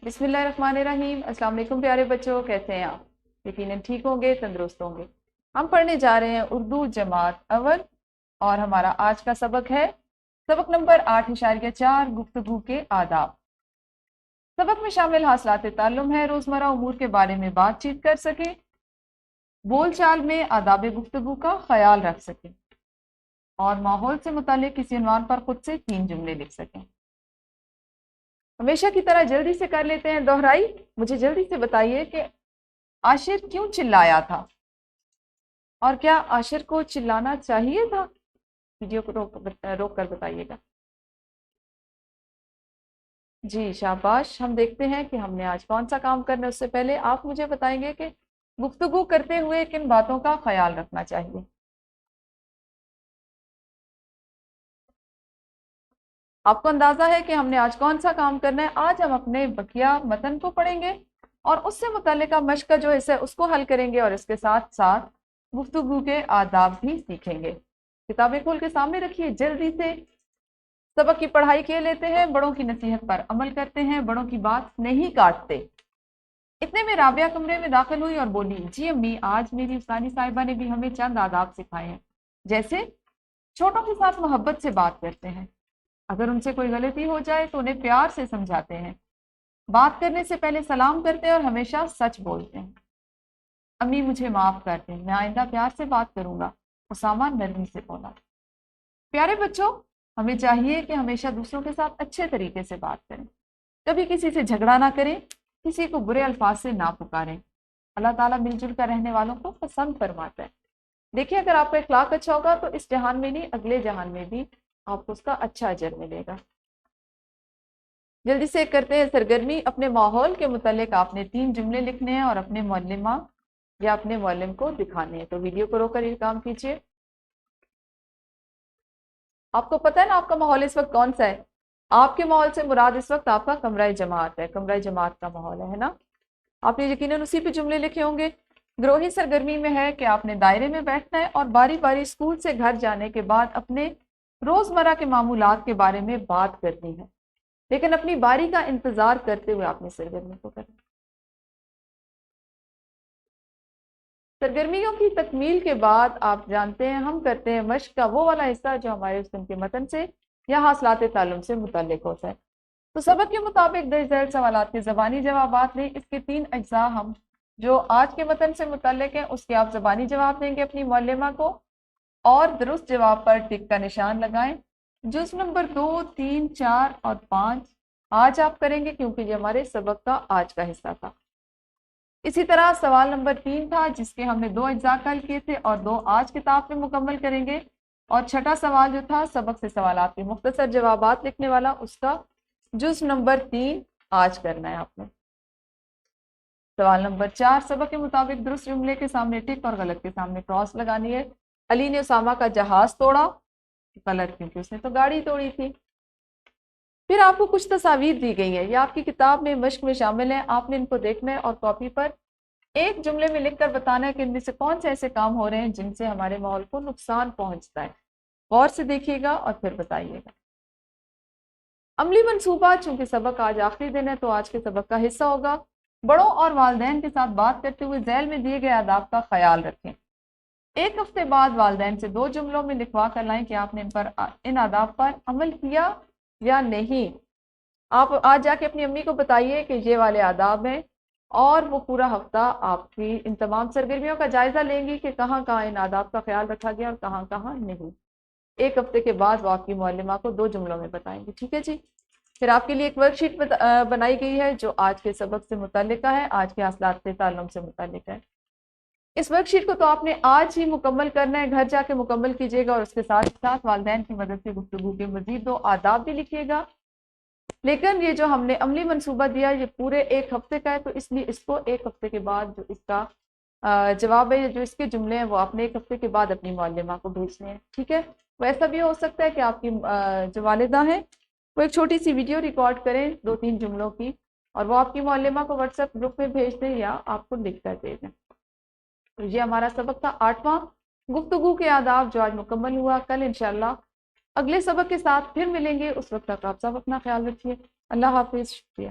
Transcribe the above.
بسم اللہ الرحمن الرحیم۔ السلام علیکم پیارے بچوں، کیسے ہیں آپ؟ یقیناً ٹھیک ہوں گے، تندرست ہوں گے۔ ہم پڑھنے جا رہے ہیں اردو جماعت اول، اور ہمارا آج کا سبق ہے سبق نمبر 8.4 گفتگو کے آداب۔ سبق میں شامل حاصلات تعلم ہے روزمرہ امور کے بارے میں بات چیت کر سکیں، بول چال میں آداب گفتگو کا خیال رکھ سکیں، اور ماحول سے متعلق کسی عنوان پر خود سے 3 جملے لکھ سکیں۔ ہمیشہ کی طرح جلدی سے کر لیتے ہیں دہرائی۔ مجھے جلدی سے بتائیے کہ عاشر کیوں چلایا تھا، اور کیا عاشر کو چلانا چاہیے تھا؟ ویڈیو کو روک کر بتائیے گا۔ جی شاباش، ہم دیکھتے ہیں کہ ہم نے آج کون سا کام کرنا ہے۔ اس سے پہلے آپ مجھے بتائیں گے کہ گفتگو کرتے ہوئے کن باتوں کا خیال رکھنا چاہیے۔ آپ کو اندازہ ہے کہ ہم نے آج کون سا کام کرنا ہے؟ آج ہم اپنے بقیہ متن کو پڑھیں گے اور اس سے متعلقہ مشق کا جو حصہ ہے اس کو حل کریں گے، اور اس کے ساتھ ساتھ گفتگو کے آداب بھی سیکھیں گے۔ کتابیں کھول کے سامنے رکھیے، جلدی سے سبق کی پڑھائی کیے لیتے ہیں، بڑوں کی نصیحت پر عمل کرتے ہیں، بڑوں کی بات نہیں کاٹتے۔ اتنے میں رابعہ کمرے میں داخل ہوئی اور بولی، جی امی، آج میری استانی صاحبہ نے بھی ہمیں چند آداب سکھائے ہیں، جیسے چھوٹوں کے ساتھ محبت سے بات کرتے ہیں، اگر ان سے کوئی غلطی ہو جائے تو انہیں پیار سے سمجھاتے ہیں، بات کرنے سے پہلے سلام کرتے ہیں اور ہمیشہ سچ بولتے ہیں۔ امی مجھے معاف کر دیں، میں آئندہ پیار سے بات کروں گا، اسامہ نرمی سے بولا۔ پیارے بچوں، ہمیں چاہیے کہ ہمیشہ دوسروں کے ساتھ اچھے طریقے سے بات کریں، کبھی کسی سے جھگڑا نہ کریں، کسی کو برے الفاظ سے نہ پکاریں۔ اللہ تعالیٰ مل جل کر رہنے والوں کو پسند فرماتا ہے۔ دیکھیے، اگر آپ کا اخلاق اچھا ہوگا تو اس جہان میں نہیں، اگلے جہان میں بھی آپ کو اس کا اچھا اجر ملے گا۔ جلدی سے کرتے ہیں سرگرمی۔ اپنے ماحول کے متعلق آپ نے 3 جملے لکھنے ہیں اور اپنے معلمہ یا اپنے معلم کو دکھانے ہیں۔ تو ویڈیو کو روک کر یہ کام کیجیے۔ آپ کو پتہ ہے نا آپ کا ماحول اس وقت کون سا ہے؟ آپ کے ماحول سے مراد اس وقت آپ کا کمرہ جماعت ہے، کمرہ جماعت کا ماحول ہے نا؟ آپ نے یقیناً اسی پہ جملے لکھے ہوں گے۔ گروہی سرگرمی میں ہے کہ آپ نے دائرے میں بیٹھنا ہے اور باری باری اسکول سے گھر جانے کے بعد اپنے روزمرہ کے معمولات کے بارے میں بات کرنی ہے، لیکن اپنی باری کا انتظار کرتے ہوئے آپ نے سرگرمی کو کرنا۔ سرگرمیوں کی تکمیل کے بعد آپ جانتے ہیں ہم کرتے ہیں مشق کا وہ والا حصہ جو ہمارے اس دن کے متن سے یا حاصلات تعلم سے متعلق ہوتا ہے۔ تو سبق کے مطابق درج ذیل سوالات کے زبانی جوابات لیں۔ اس کے 3 اجزاء ہم جو آج کے متن سے متعلق ہیں اس کے آپ زبانی جواب دیں گے اپنی معلمہ کو، اور درست جواب پر ٹک کا نشان لگائیں۔ جز نمبر 2، 3، 4 اور 5 آج آپ کریں گے کیونکہ یہ ہمارے سبق کا آج کا حصہ تھا۔ اسی طرح سوال نمبر 3 تھا جس کے ہم نے 2 اجزاء کل کیے تھے اور 2 آج کتاب میں مکمل کریں گے، اور چھٹا سوال جو تھا سبق سے سوالات کے مختصر جوابات لکھنے والا، اس کا جز نمبر 3 آج کرنا ہے آپ نے۔ سوال نمبر 4 سبق کے مطابق درست جملے کے سامنے ٹک اور غلط کے سامنے کراس لگانی ہے۔ علی نے اسامہ کا جہاز توڑا، غلط کیونکہ اس نے تو گاڑی توڑی تھی۔ پھر آپ کو کچھ تصاویر دی گئی ہے، یہ آپ کی کتاب میں مشق میں شامل ہیں، آپ نے ان کو دیکھنا ہے اور کاپی پر ایک جملے میں لکھ کر بتانا ہے کہ ان میں سے کون سے ایسے کام ہو رہے ہیں جن سے ہمارے ماحول کو نقصان پہنچتا ہے۔ غور سے دیکھیے گا اور پھر بتائیے گا۔ عملی منصوبہ، چونکہ سبق آج آخری دن ہے تو آج کے سبق کا حصہ ہوگا۔ بڑوں اور والدین کے ساتھ بات کرتے ہوئے ذیل میں دیے گئے آداب کا خیال رکھیں۔ 1 ہفتے بعد والدین سے 2 جملوں میں لکھوا کر لائیں کہ آپ نے ان آداب پر عمل کیا یا نہیں۔ آپ آج جا کے اپنی امی کو بتائیے کہ یہ والے آداب ہیں، اور وہ پورا ہفتہ آپ کی ان تمام سرگرمیوں کا جائزہ لیں گی کہ کہاں کہاں ان آداب کا خیال رکھا گیا اور کہاں کہاں نہیں۔ 1 ہفتے کے بعد وہ آپ کی معلمہ کو 2 جملوں میں بتائیں گے، ٹھیک ہے جی؟ پھر آپ کے لیے ایک ورک شیٹ بنائی گئی ہے جو آج کے سبق سے متعلقہ ہے، آج کے حاصلات تعلم سے متعلق ہے۔ اس ورک شیٹ کو تو آپ نے آج ہی مکمل کرنا ہے، گھر جا کے مکمل کیجیے گا، اور اس کے ساتھ ساتھ والدین کی مدد سے گفتگو کے مزید 2 آداب بھی لکھیے گا۔ لیکن یہ جو ہم نے عملی منصوبہ دیا یہ پورے 1 ہفتے کا ہے، تو اس لیے اس کو 1 ہفتے کے بعد جو اس کا جواب ہے، جو اس کے جملے ہیں وہ آپ نے 1 ہفتے کے بعد اپنی معلمہ کو بھیجنے ہیں، ٹھیک ہے؟ ویسا بھی ہو سکتا ہے کہ آپ کی جو والدہ ہیں وہ ایک چھوٹی سی ویڈیو ریکارڈ کریں 2-3 جملوں کی، اور وہ آپ کی معلمہ کو واٹس ایپ گروپ میں بھیج دیں یا آپ کو لکھ کر دے دیں۔ تو یہ ہمارا سبق تھا 8واں گفتگو کے آداب جو آج مکمل ہوا۔ کل انشاءاللہ اگلے سبق کے ساتھ پھر ملیں گے، اس وقت تک آپ سب اپنا خیال رکھیے۔ اللہ حافظ، شکریہ۔